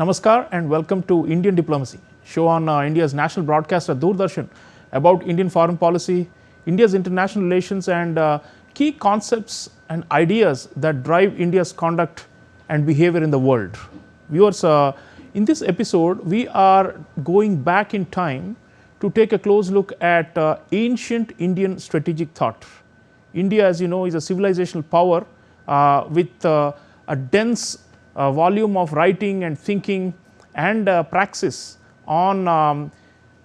Namaskar and welcome to Indian Diplomacy, show on India's national broadcaster Doordarshan about Indian foreign policy, India's international relations and key concepts and ideas that drive India's conduct and behavior in the world. Viewers, in this episode, we are going back in time to take a close look at ancient Indian strategic thought. India, as you know, is a civilizational power with a dense volume of writing and thinking and praxis on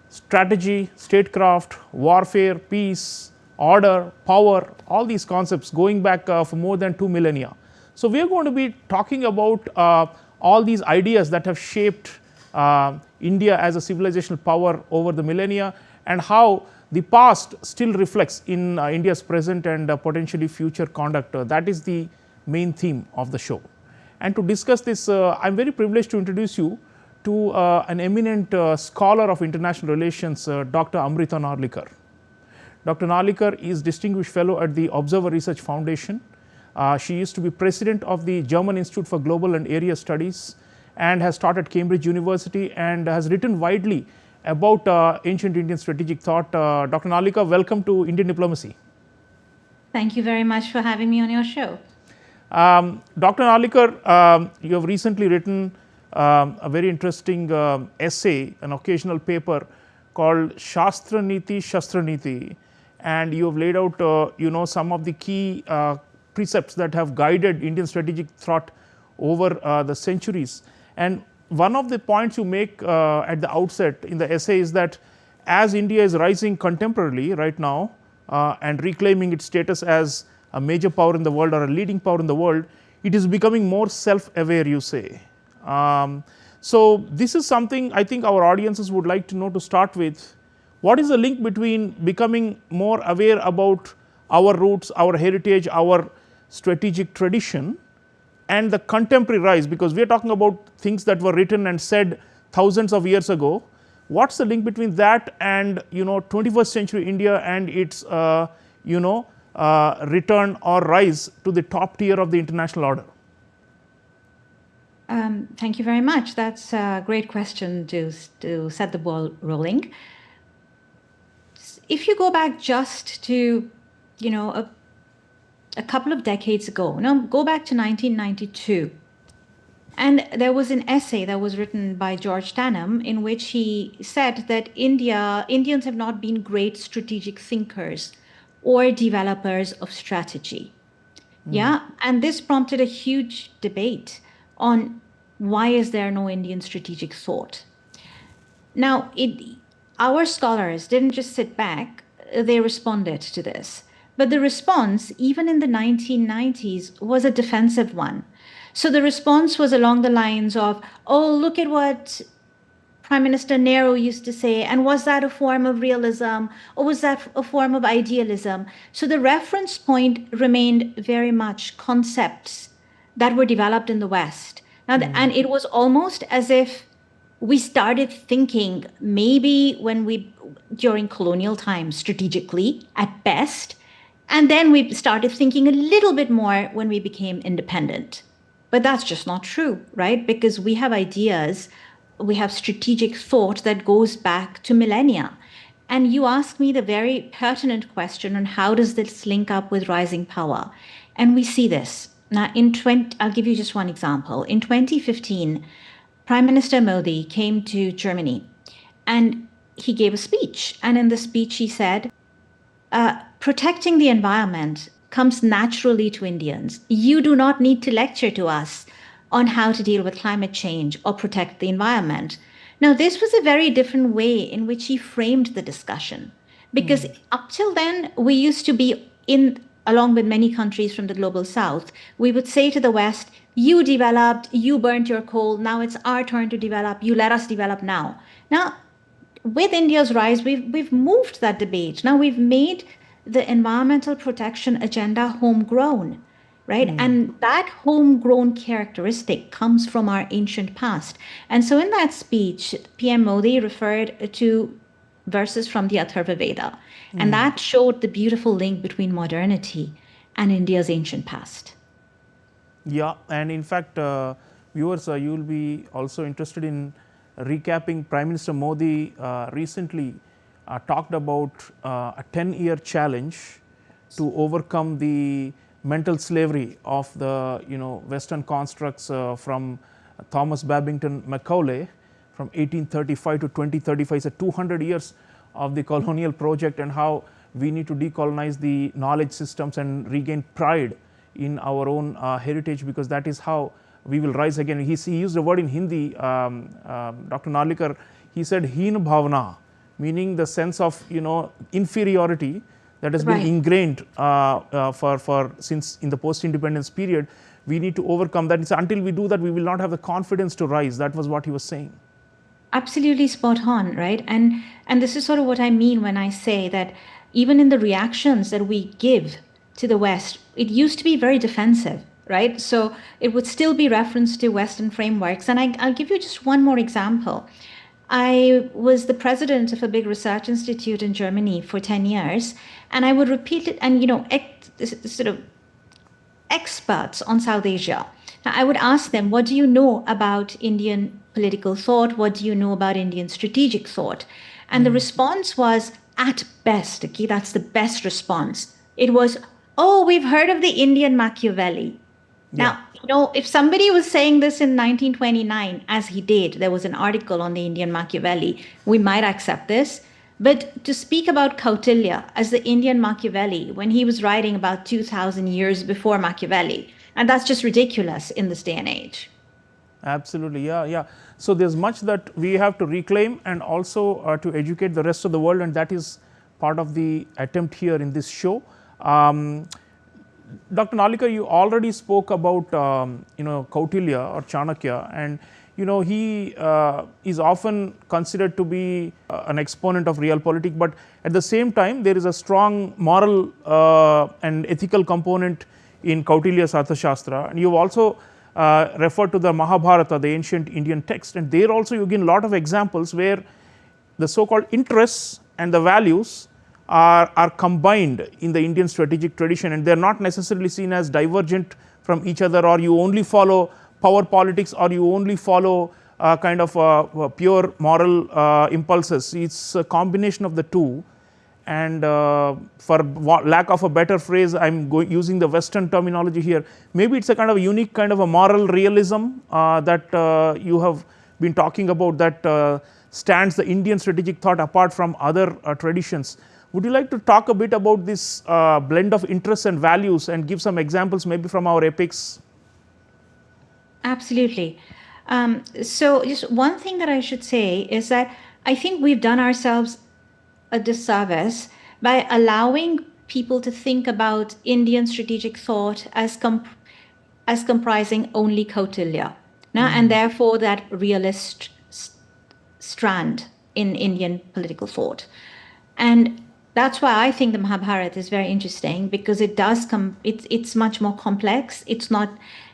strategy, statecraft, warfare, peace, order, power, all these concepts going back for more than 2 millennia. So, we are going to be talking about all these ideas that have shaped India as a civilizational power over the millennia and how the past still reflects in India's present and potentially future conduct. That is the main theme of the show. And to discuss this, I am very privileged to introduce you to an eminent scholar of international relations, Dr. Amrita Narlikar. Dr. Narlikar is Distinguished Fellow at the Observer Research Foundation. She used to be President of the German Institute for Global and Area Studies and has taught at Cambridge University and has written widely about ancient Indian strategic thought. Dr. Narlikar, welcome to Indian Diplomacy. Thank you very much for having me on your show. Dr. Narlikar, you have recently written a very interesting essay, an occasional paper called Shastra Niti, Shastra Niti, and you have laid out some of the key precepts that have guided Indian strategic thought over the centuries. And one of the points you make at the outset in the essay is that as India is rising contemporarily right now and reclaiming its status as a major power in the world or a leading power in the world, it is becoming more self-aware, you say. So, this is something I think our audiences would like to know to start with. What is the link between becoming more aware about our roots, our heritage, our strategic tradition and the contemporary rise, because we are talking about things that were written and said thousands of years ago. What's the link between that and 21st century India and its return or rise to the top tier of the international order? Thank you very much. That's a great question to set the ball rolling. If you go back just to, a couple of decades ago, go back to 1992, and there was an essay that was written by George Tanham in which he said that Indians have not been great strategic thinkers or developers of strategy. Yeah, and this prompted a huge debate on why is there no Indian strategic thought. Now, our scholars didn't just sit back, they responded to this. But the response, even in the 1990s, was a defensive one. So the response was along the lines of, oh, look at what Prime Minister Nehru used to say, and was that a form of realism, or was that a form of idealism? So the reference point remained very much concepts that were developed in the West. Now, and it was almost as if we started thinking maybe during colonial times, strategically at best, and then we started thinking a little bit more when we became independent. But that's just not true, right? Because we have ideas, we have strategic thought that goes back to millennia. And you ask me the very pertinent question on how does this link up with rising power? And we see this. Now, I'll give you just one example. In 2015, Prime Minister Modi came to Germany and he gave a speech. And in the speech, he said, protecting the environment comes naturally to Indians. You do not need to lecture to us on how to deal with climate change or protect the environment. Now, this was a very different way in which he framed the discussion, because up till then, we used to be along with many countries from the global south, we would say to the West, you developed, you burnt your coal, now it's our turn to develop, you let us develop now. Now, with India's rise, we've moved that debate. Now we've made the environmental protection agenda homegrown, right? And that homegrown characteristic comes from our ancient past. And so in that speech, PM Modi referred to verses from the Atharva Veda. And that showed the beautiful link between modernity and India's ancient past. Yeah, and in fact, viewers, you will be also interested in recapping. Prime Minister Modi recently talked about a 10-year challenge to overcome the mental slavery of the Western constructs from Thomas Babington Macaulay from 1835 to 2035. It's a 200 years of the colonial project, and how we need to decolonize the knowledge systems and regain pride in our own heritage, because that is how we will rise again. He used a word in Hindi, Dr. Narlikar. He said heen bhavna, meaning the sense of inferiority that has been ingrained for since in the post-independence period. We need to overcome that. It's until we do that, we will not have the confidence to rise. That was what he was saying. Absolutely spot on, right? And this is sort of what I mean when I say that even in the reactions that we give to the West, it used to be very defensive, right? So it would still be reference to Western frameworks. And I'll give you just one more example. I was the president of a big research institute in Germany for 10 years, and I would repeat it, and sort of experts on South Asia. Now, I would ask them, what do you know about Indian political thought? What do you know about Indian strategic thought? And the response was, at best, okay, that's the best response. It was, oh, we've heard of the Indian Machiavelli. Now, if somebody was saying this in 1929, as he did, there was an article on the Indian Machiavelli, we might accept this. But to speak about Kautilya as the Indian Machiavelli when he was writing about 2,000 years before Machiavelli, and that's just ridiculous in this day and age. Absolutely, yeah. So there's much that we have to reclaim, and also to educate the rest of the world, and that is part of the attempt here in this show. Dr. Narlikar, you already spoke about Kautilya or Chanakya, and he is often considered to be an exponent of realpolitik, but at the same time there is a strong moral and ethical component in Kautilya's Arthashastra. And you've also referred to the Mahabharata, the ancient Indian text, and there also you give a lot of examples where the so-called interests and the values are combined in the Indian strategic tradition, and they are not necessarily seen as divergent from each other, or you only follow power politics, or you only follow kind of pure moral impulses. It's a combination of the two, and for lack of a better phrase, I'm using the Western terminology here. Maybe it's a kind of a unique kind of a moral realism that you have been talking about, that stands the Indian strategic thought apart from other traditions. Would you like to talk a bit about this blend of interests and values and give some examples maybe from our epics? Absolutely. So just one thing that I should say is that I think we've done ourselves a disservice by allowing people to think about Indian strategic thought as comprising only Kautilya, and therefore that realist strand in Indian political thought. And that's why I think the Mahabharata is very interesting, because it does it's much more complex. It's not,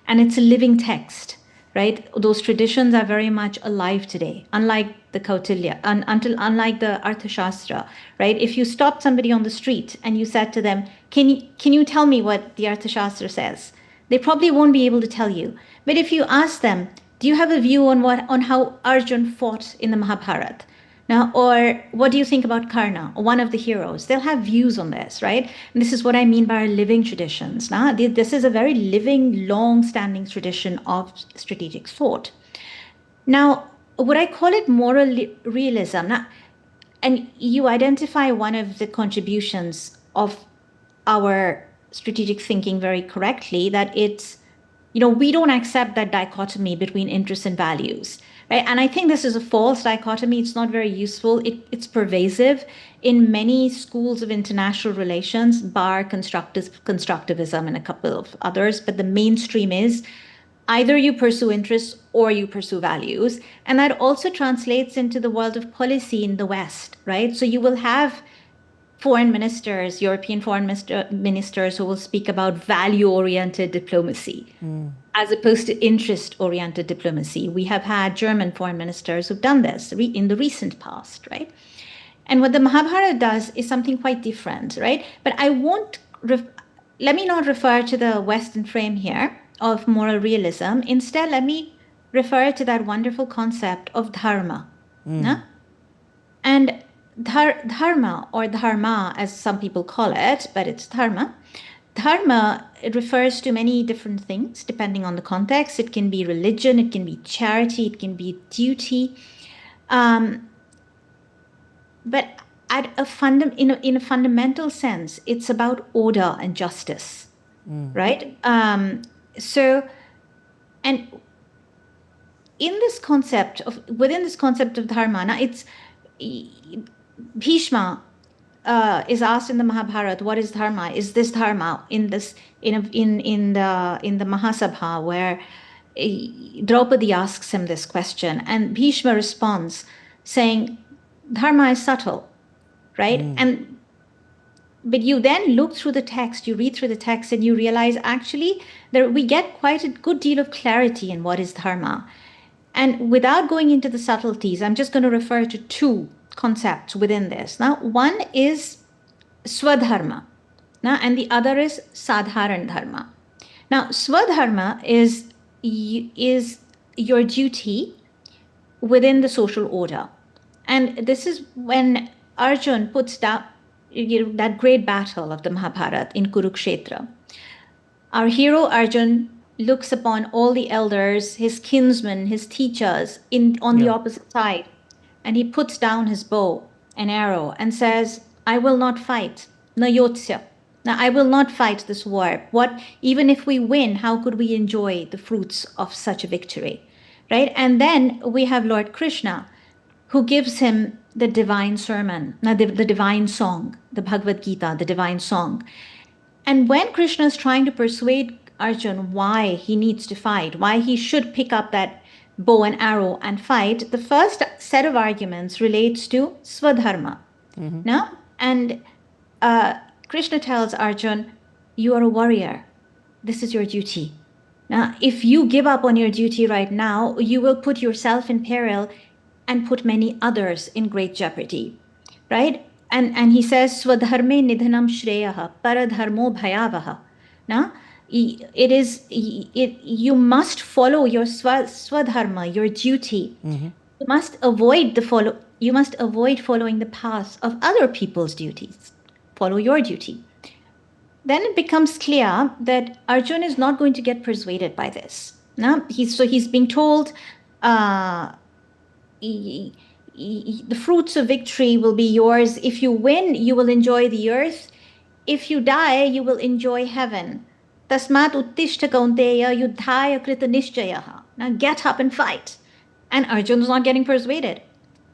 and it's a living text, right? Those traditions are very much alive today, unlike the Kautilya, unlike the Arthashastra, right? If you stopped somebody on the street and you said to them, can you tell me what the Arthashastra says? They probably won't be able to tell you. But if you ask them, do you have a view on how Arjun fought in the Mahabharata? Now, or what do you think about Karna, one of the heroes? They'll have views on this, right? And this is what I mean by our living traditions. Now, this is a very living, long-standing tradition of strategic thought. Now, would I call it moral realism? Now, and you identify one of the contributions of our strategic thinking very correctly, that it's, we don't accept that dichotomy between interests and values. Right? And I think this is a false dichotomy. It's not very useful. It's pervasive in many schools of international relations, bar constructivism and a couple of others. But the mainstream is either you pursue interests or you pursue values. And that also translates into the world of policy in the West, right? So you will have foreign ministers, European foreign ministers who will speak about value-oriented diplomacy as opposed to interest-oriented diplomacy. We have had German foreign ministers who've done this in the recent past, right? And what the Mahabharata does is something quite different, right? But I won't, let me not refer to the Western frame here of moral realism. Instead, let me refer to that wonderful concept of dharma. No? And dharma, or dharma as some people call it, but it's dharma. Dharma, it refers to many different things depending on the context. It can be religion, it can be charity, it can be duty. But at in a fundamental sense, it's about order and justice, right? So, and within this concept of dharma, now it's Bhishma is asked in the Mahabharata, what is dharma? Is this dharma in the Mahasabha, where Draupadi asks him this question, and Bhishma responds saying, dharma is subtle, right? But you then look through the text, you read through the text, and you realize actually we get quite a good deal of clarity in what is dharma. And without going into the subtleties, I'm just going to refer to two concepts within this. Now, one is swadharma, and the other is sadharan dharma. Now, swadharma is your duty within the social order. And this is when Arjun puts down that great battle of the Mahabharata in Kurukshetra. Our hero Arjun looks upon all the elders, his kinsmen, his teachers on the opposite side, and he puts down his bow and arrow and says, I will not fight. Na yotsya. Now, I will not fight this war. Even if we win, how could we enjoy the fruits of such a victory? Right? And then we have Lord Krishna, who gives him the divine sermon, the divine song, the Bhagavad Gita, the divine song. And when Krishna is trying to persuade Arjun why he needs to fight, why he should pick up that bow and arrow and fight, the first set of arguments relates to swadharma. No? And Krishna tells Arjun, you are a warrior. This is your duty. Now, if you give up on your duty right now, you will put yourself in peril and put many others in great jeopardy, right? And he says, swadharme nidhanam shreyaha paradharmo bhayavaha. Now, you must follow your swadharma, your duty. You must avoid following the path of other people's duties. Follow your duty. Then it becomes clear that Arjun is not going to get persuaded by this. Now, he's being told, the fruits of victory will be yours. If you win, you will enjoy the earth. If you die, you will enjoy heaven. Tasmat uttishta kaunteya yuddhaya krita nishchayaha. Now get up and fight. And Arjun is not getting persuaded.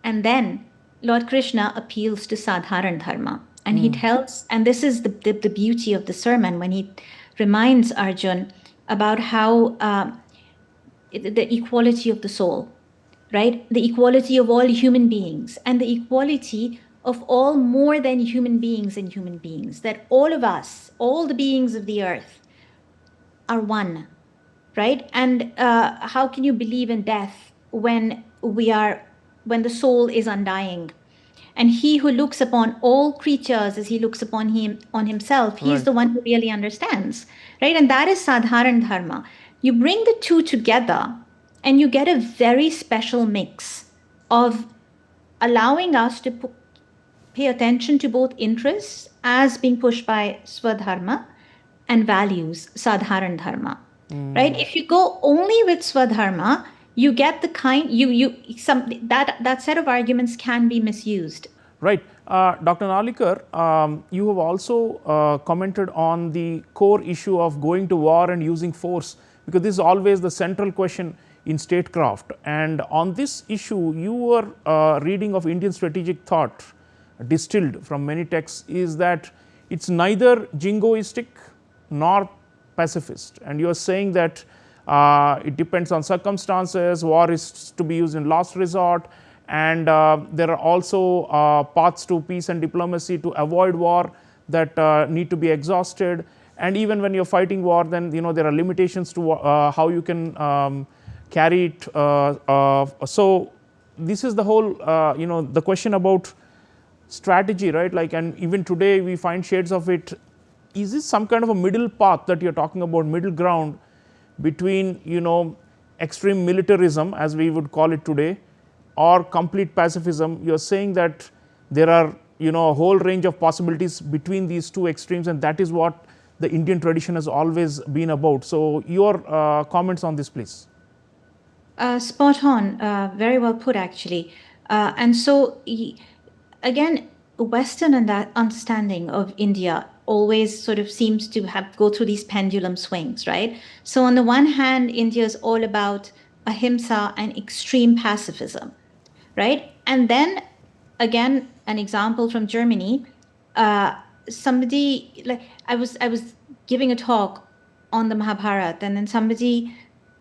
And then Lord Krishna appeals to sadharan dharma. And he tells, and this is the beauty of the sermon, when he reminds Arjun about how the equality of the soul, right? The equality of all human beings, and the equality of all more than human beings and human beings, that all of us, all the beings of the earth are one, right? And how can you believe in death when the soul is undying? And he who looks upon all creatures as he looks upon himself, he's the one who really understands, right? And that is sadharan dharma. You bring the two together and you get a very special mix of allowing us to pay attention to both interests as being pushed by swadharma and values, sadharan dharma, right? If you go only with swadharma, you get the that set of arguments can be misused. Right. Dr. Narlikar, you have also commented on the core issue of going to war and using force, because this is always the central question in statecraft. And on this issue, your reading of Indian strategic thought, distilled from many texts, is that it's neither jingoistic nor pacifist. And you are saying that it depends on circumstances, war is to be used in last resort, and there are also paths to peace and diplomacy to avoid war that need to be exhausted. And even when you're fighting war, then there are limitations to how you can carry it. So this is the whole the question about strategy, right? Like, and even today we find shades of it. Is this some kind of a middle path that you're talking about, middle ground between extreme militarism, as we would call it today, or complete pacifism. You're saying that there are a whole range of possibilities between these two extremes, and that is what the Indian tradition has always been about. So your comments on this, please. Spot on, very well put, actually. And so, again, Western and that understanding of India always sort of seems to go through these pendulum swings, right? So on the one hand, India is all about ahimsa and extreme pacifism, right? And then, again, an example from Germany. Somebody, like I was giving a talk on the Mahabharata, and then somebody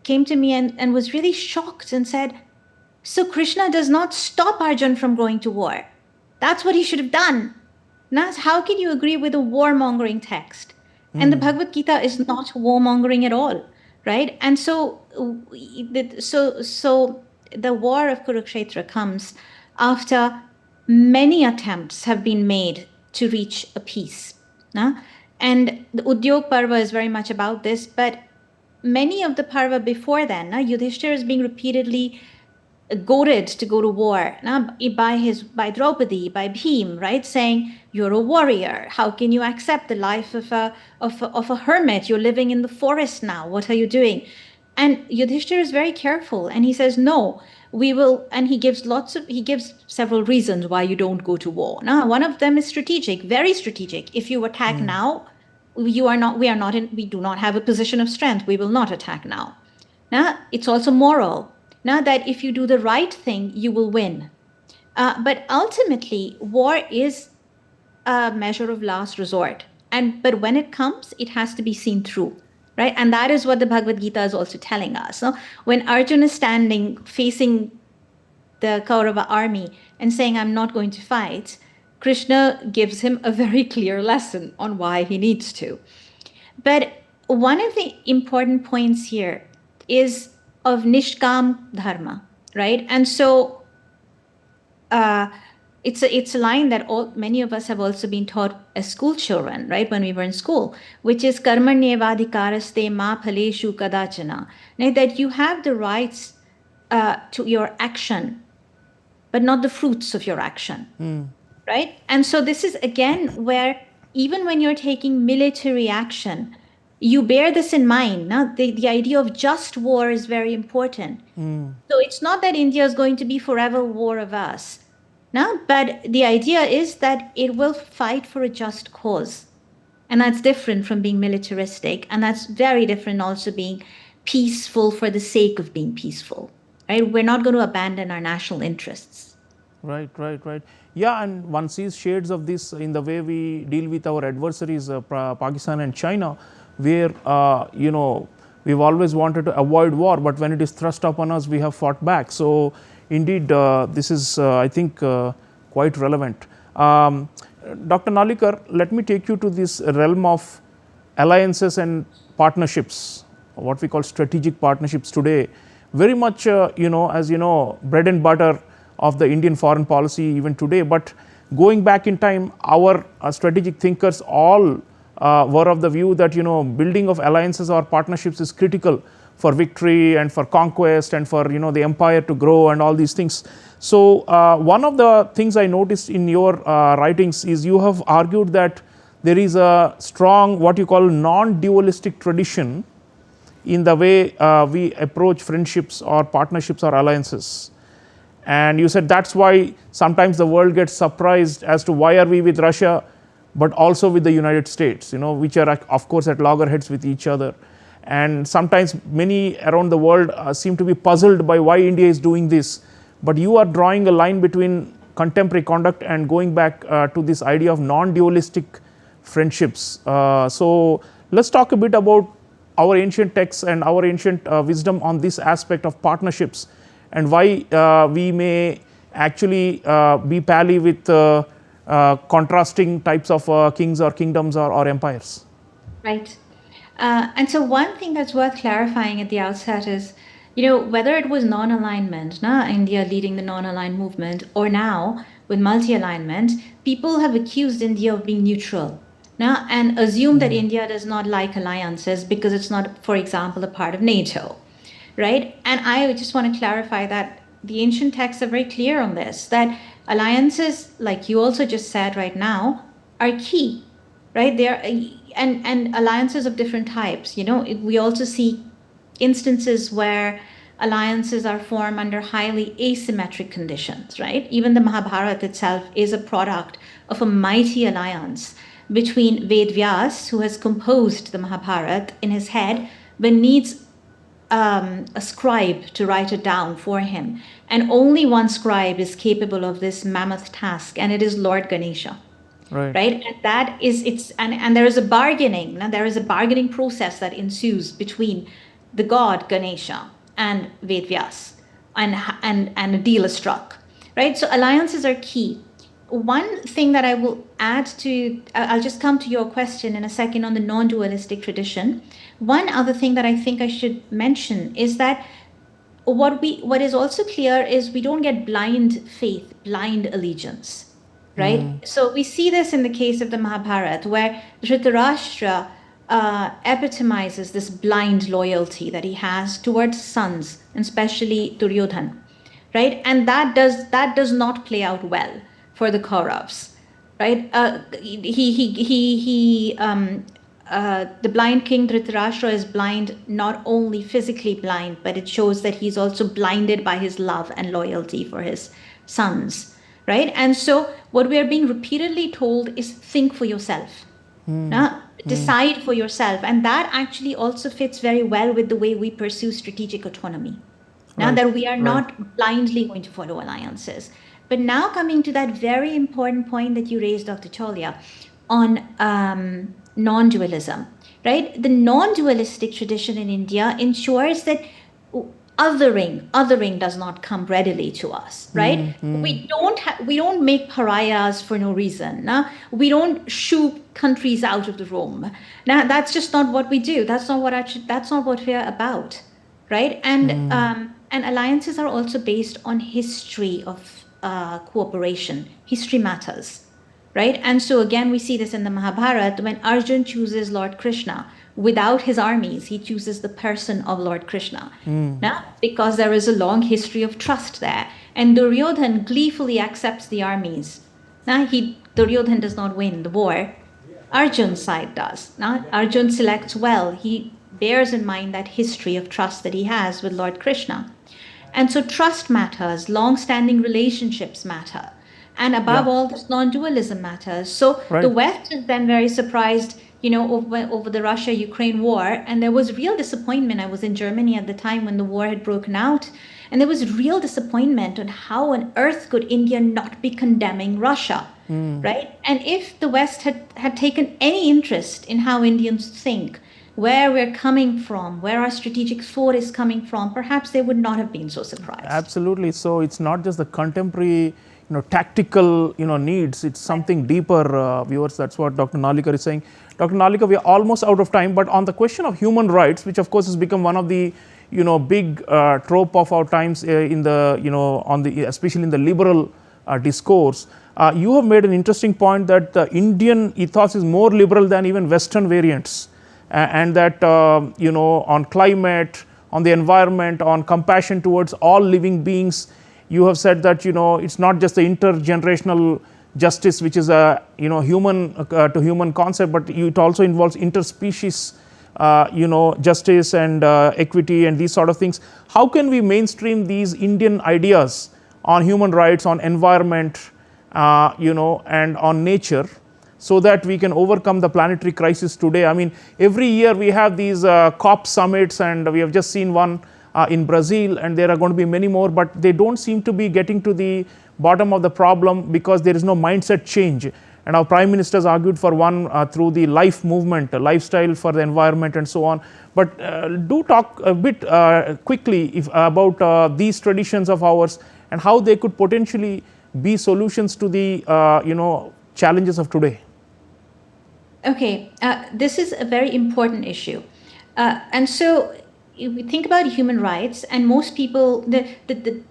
came to me and was really shocked and said, so Krishna does not stop Arjun from going to war. That's what he should have done. Now, how can you agree with a warmongering text? And the Bhagavad Gita is not warmongering at all, right? And so the war of Kurukshetra comes after many attempts have been made to reach a peace. And the Udyog Parva is very much about this, but many of the Parva before then, Yudhishthira is being repeatedly goaded to go to war by Draupadi, by Bhim, right? Saying, you're a warrior. How can you accept the life of a hermit? You're living in the forest now. What are you doing? And Yudhishthira is very careful, and he says, no, we will, and he gives several reasons why you don't go to war. Now, one of them is strategic, very strategic. If you attack now, we do not have a position of strength. We will not attack now. Now, it's also moral. Now that if you do the right thing, you will win. But ultimately, war is a measure of last resort. But when it comes, it has to be seen through, right? And that is what the Bhagavad Gita is also telling us. No? When Arjuna is standing facing the Kaurava army and saying, I'm not going to fight, Krishna gives him a very clear lesson on why he needs to. But one of the important points here is of Nishkam Dharma, right? And so it's a line that many of us have also been taught as school children, right? When we were in school, which is karmanyevadhikaraste ma phaleshu kadachana, that you have the rights to your action, but not the fruits of your action, right? And so this is again where even when you're taking military action, you bear this in mind. Now, the idea of just war is very important. So it's not that India is going to be forever war averse. Now, but the idea is that it will fight for a just cause. And that's different from being militaristic. And that's very different also being peaceful for the sake of being peaceful. Right? We're not going to abandon our national interests. Right. Yeah, and one sees shades of this in the way we deal with our adversaries, Pakistan and China, where we've always wanted to avoid war, but when it is thrust upon us, we have fought back. So indeed, this is I think quite relevant. Dr. Narlikar, let me take you to this realm of alliances and partnerships, what we call strategic partnerships today. Very much as you know, bread and butter of the Indian foreign policy even today. But going back in time, our strategic thinkers all were of the view that building of alliances or partnerships is critical for victory and for conquest and for the empire to grow and all these things. So one of the things I noticed in your writings is you have argued that there is a strong what you call non-dualistic tradition in the way we approach friendships or partnerships or alliances. And you said that's why sometimes the world gets surprised as to why are we with Russia but also with the United States, which are of course at loggerheads with each other. And sometimes many around the world seem to be puzzled by why India is doing this. But you are drawing a line between contemporary conduct and going back to this idea of non-dualistic friendships. So let's talk a bit about our ancient texts and our ancient wisdom on this aspect of partnerships and why we may actually be pally with contrasting types of kings or kingdoms or empires. Right. And so one thing that's worth clarifying at the outset is, whether it was non-alignment, India leading the non-aligned movement, or now with multi-alignment, people have accused India of being neutral and assume that India does not like alliances because it's not, for example, a part of NATO. right? And I just want to clarify that the ancient texts are very clear on this, that alliances, like you also just said right now, are key, right? They are, and alliances of different types. We also see instances where alliances are formed under highly asymmetric conditions, right? Even the Mahabharata itself is a product of a mighty alliance between Ved Vyas, who has composed the Mahabharata in his head, but needs a scribe to write it down for him. And only one scribe is capable of this mammoth task, and it is Lord Ganesha. Right. Right. And that is and there is a bargaining. Now there is a bargaining process that ensues between the god Ganesha and Ved Vyas, and a deal is struck. Right. So alliances are key. One thing that I will add to, I'll just come to your question in a second on the non-dualistic tradition. One other thing that I think I should mention is that what is also clear is we don't get blind faith, blind allegiance. Right? So we see this in the case of the Mahabharata, where Dhritarashtra epitomizes this blind loyalty that he has towards sons, and especially Duryodhan, right? And that does not play out well for the Kauravas, right? The blind king Dhritarashtra is blind, not only physically blind, but it shows that he's also blinded by his love and loyalty for his sons, right? And so what we are being repeatedly told is think for yourself. Decide for yourself. And that actually also fits very well with the way we pursue strategic autonomy. Now that we are not blindly going to follow alliances. But now coming to that very important point that you raised, Dr. Chaulia, on non-dualism, right? The non-dualistic tradition in India ensures that othering does not come readily to us, right? We don't make pariahs for no reason. We don't shoo countries out of the room. Now that's just not what we do. That's not what we're about, right? And alliances are also based on history of cooperation. History matters, right? And so again, we see this in the Mahabharata when Arjun chooses Lord Krishna. Without his armies, he chooses the person of Lord Krishna. Because there is a long history of trust there. And Duryodhan gleefully accepts the armies. Duryodhan does not win the war. Arjun's side does. Arjun selects well. He bears in mind that history of trust that he has with Lord Krishna. And so trust matters, long-standing relationships matter. And above all, this non-dualism matters. So the West is then very surprised, over the Russia-Ukraine war. And there was real disappointment. I was in Germany at the time when the war had broken out. And there was real disappointment on how on earth could India not be condemning Russia, right? And if the West had taken any interest in how Indians think, where we're coming from, where our strategic thought is coming from, perhaps they would not have been so surprised. Absolutely. So it's not just the contemporary, tactical, needs. It's something deeper, viewers. That's what Dr. Narlikar is saying. Dr. Narlikar, we are almost out of time, but on the question of human rights, which of course has become one of the, big trope of our times in the, especially in the liberal discourse, you have made an interesting point that the Indian ethos is more liberal than even Western variants. And that on climate, on the environment, on compassion towards all living beings, you have said that it's not just the intergenerational justice, which is a human to human concept, but it also involves interspecies justice and equity and these sort of things. How can we mainstream these Indian ideas on human rights, on environment, and on nature, so that we can overcome the planetary crisis today? I mean, every year we have these COP summits, and we have just seen one in Brazil, and there are going to be many more, but they don't seem to be getting to the bottom of the problem because there is no mindset change. And our prime ministers argued for one through the life movement, lifestyle for the environment and so on. But do talk a bit quickly about these traditions of ours and how they could potentially be solutions to the challenges of today. Okay, this is a very important issue. And so if we think about human rights, and most people, the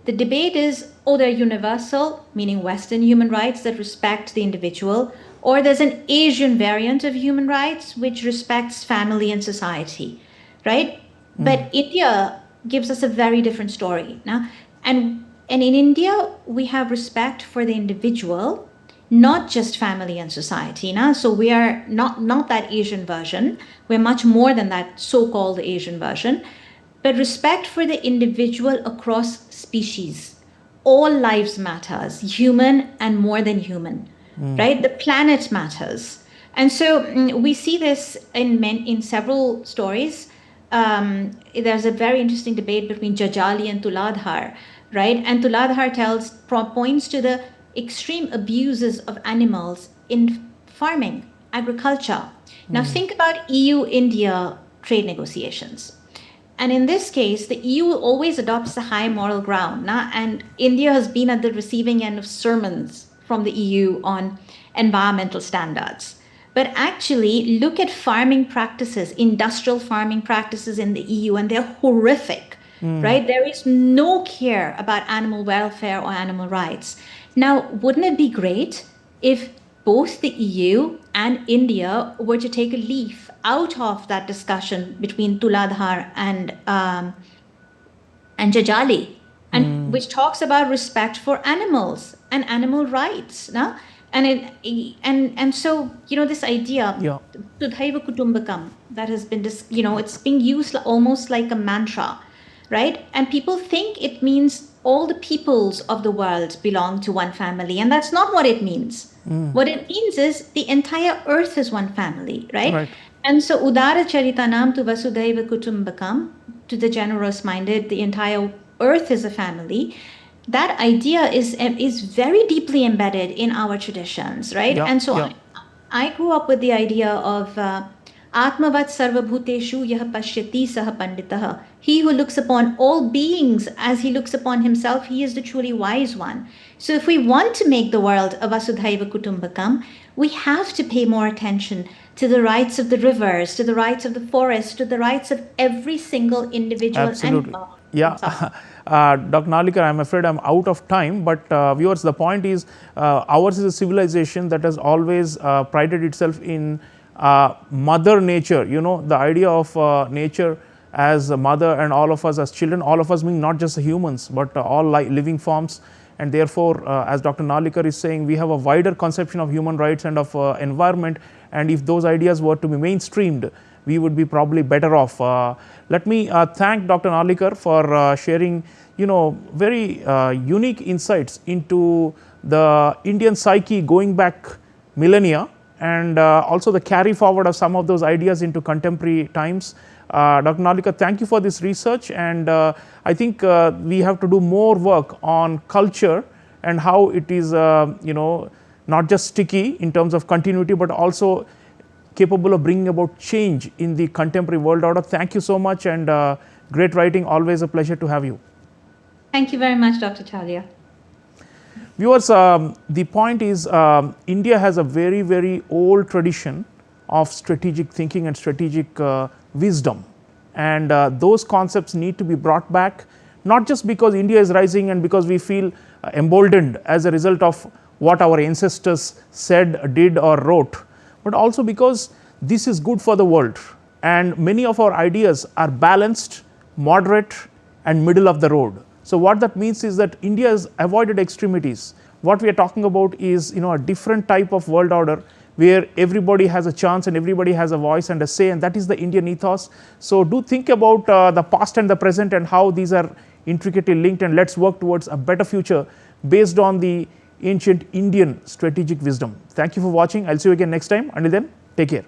debate is, they're universal, meaning Western human rights that respect the individual, or there's an Asian variant of human rights which respects family and society, right? But India gives us a very different story. Now, and in India, we have respect for the individual, not just family and society. Now, so we are not that Asian version. We're much more than that so-called Asian version. But respect for the individual across species. All lives matters, human and more than human, right? The planet matters. And so we see this in several stories. There's a very interesting debate between Jajali and Tuladhar, right? And Tuladhar points to the extreme abuses of animals in farming, agriculture. Now think about EU-India trade negotiations. And in this case, the EU always adopts the high moral ground. And India has been at the receiving end of sermons from the EU on environmental standards. But actually, look at farming practices, industrial farming practices in the EU, and they're horrific, right? There is no care about animal welfare or animal rights. Now, wouldn't it be great if both the EU and India were to take a leaf out of that discussion between Tuladhar and Jajali, and which talks about respect for animals and animal rights, no? And so this idea, Sudhaiva Kutumbakam, that has been it's being used almost like a mantra, right? And people think it means all the peoples of the world belong to one family, and that's not what it means. What it means is the entire earth is one family, right? And so Udara Charitanam tu Vasudhaiva Kutumbakam, to the generous minded, the entire earth is a family. That idea is very deeply embedded in our traditions, right? And so I grew up with the idea of Atmavat Sarvabhuteshu Yah Pashyati Saha Panditah. He who looks upon all beings as he looks upon himself, he is the truly wise one. So if we want to make the world a Vasudhaiva Kutumbakam, we have to pay more attention to the rights of the rivers, to the rights of the forest, to the rights of every single individual. Absolutely. Dr. Narlikar, I'm afraid I'm out of time, but viewers, the point is ours is a civilization that has always prided itself in mother nature, the idea of nature as a mother and all of us as children, all of us being not just the humans, but all living forms. And therefore, as Dr. Narlikar is saying, we have a wider conception of human rights and of environment. And if those ideas were to be mainstreamed, we would be probably better off. Let me thank Dr. Narlikar for sharing, very unique insights into the Indian psyche going back millennia, and also the carry forward of some of those ideas into contemporary times. Dr. Narlikar, thank you for this research, and I think we have to do more work on culture and how it is, not just sticky in terms of continuity, but also capable of bringing about change in the contemporary world order. Thank you so much, and great writing. Always a pleasure to have you. Thank you very much, Dr. Chaulia. Viewers, the point is India has a very, very old tradition of strategic thinking and strategic wisdom, and those concepts need to be brought back, not just because India is rising and because we feel emboldened as a result of what our ancestors said, did or wrote, but also because this is good for the world, and many of our ideas are balanced, moderate and middle of the road. So what that means is that India has avoided extremities. What we are talking about is a different type of world order where everybody has a chance and everybody has a voice and a say, and that is the Indian ethos. So do think about the past and the present and how these are intricately linked, and let's work towards a better future based on the ancient Indian strategic wisdom. Thank you for watching. I'll see you again next time. Until then, take care.